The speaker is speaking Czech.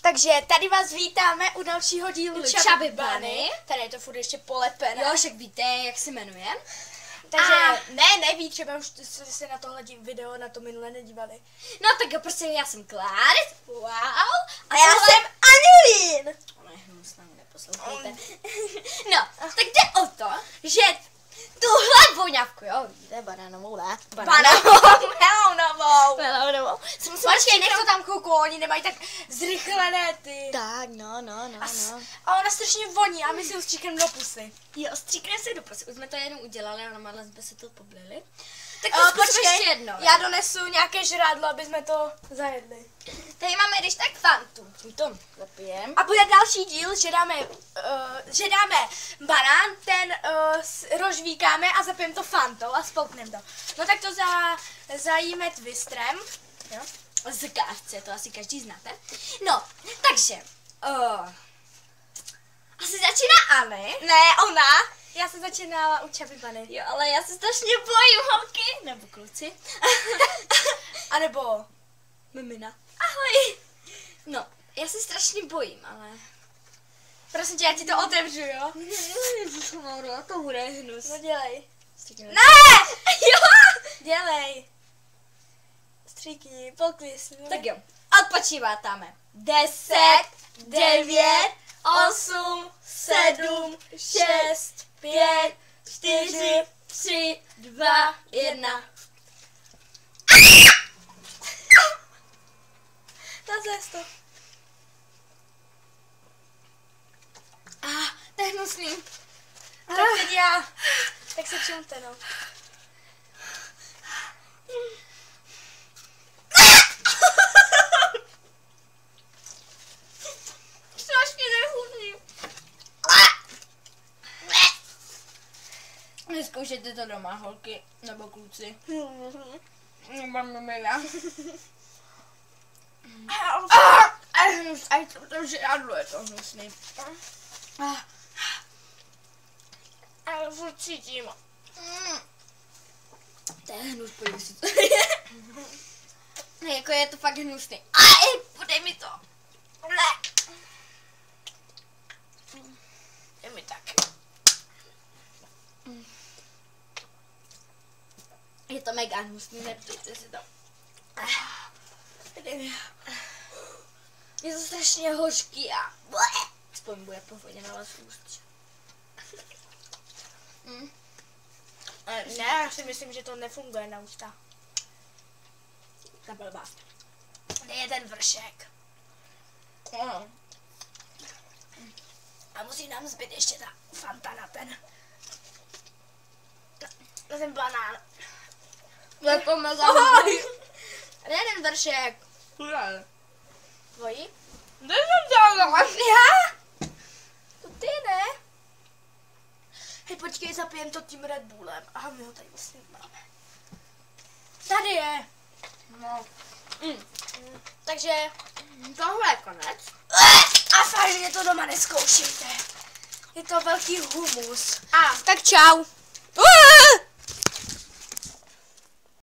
Takže tady vás vítáme u dalšího dílu Chubby Bunny. Tady je to furt ještě polepené. Jo, však víte, jak se jmenuje. Takže neví, třeba už jste se na tohle video na to minule nedívali. No tak jo, prostě já jsem Kláris. Wow. A já jsem Anulín. Ona je hnusná, neposlouchejte. No, tak jde o to, že tuhle voňavku, jo, vidíte, banánovou, ne? Melounovou. Počkej, nech to tam koukou, oni nemají tak zrychlené ty. Tak, no. A ona strašně voní a my si ho stříkneme do pusy. Jo, stříkneme se do pusy, už jsme to jednou udělali a na jsme se to poblili. Tak to zkusíme ještě jednou. Já donesu nějaké žrádlo, aby jsme to zajedli. Tady máme když tak fantu. To zapijem. A bude další díl, že dáme banán, ten rozžvíkáme a zapijeme to fantou a spolkneme to. No tak to zajíme twistrem. Jo? Z KFC, to asi každý znáte. No, takže asi začíná Anny. Ne, ona. Já jsem začínala u Chubby Bunny. Jo, ale já se strašně bojím, holky. Nebo kluci. A nebo mimina. Ahoj. No, já se strašně bojím, ale... Prosím tě, já ti to otevřu, jo? Ježišmarja, to bude hnus. No dělej. Ne! Jo! Dělej. Stříkni, polkni si. Tak jo, odpočíváme. 10, 9, 8, 7, 6, 5, 4, 3, 2, 1. Nazles to. To je hnusný. Tak teď já. Tak se čumte, no. Strašně nechutný. Neskoušejte to doma, holky, nebo kluci. Nebo mimina. To žrádlo je to hnusný. Ale furt cítím. To je hnus, podívej si to. Jako je to fakt hnusný. Podej mi to. Ne. Je mi taky. Je to mega hnusný, nepijte si to. Je to strašně hořký a aspoň bude pohodě na vás úst. Ne, já si myslím, že to nefunguje na ústa. Ta blbá. Kde je ten vršek? A musí nám zbyt ještě ta fanta na ten banán. Jako mega. Kde je ten vršek? Tvojí? Kde jsem dělala? Já? To ty ne? Hej, počkej, zapijem to tím Red Bullem. Aha, my ho tady vlastně máme. Tady je. No. Takže Tohle je konec. a fakt, že to doma neskoušejte. Je to velký humus. Tak čau.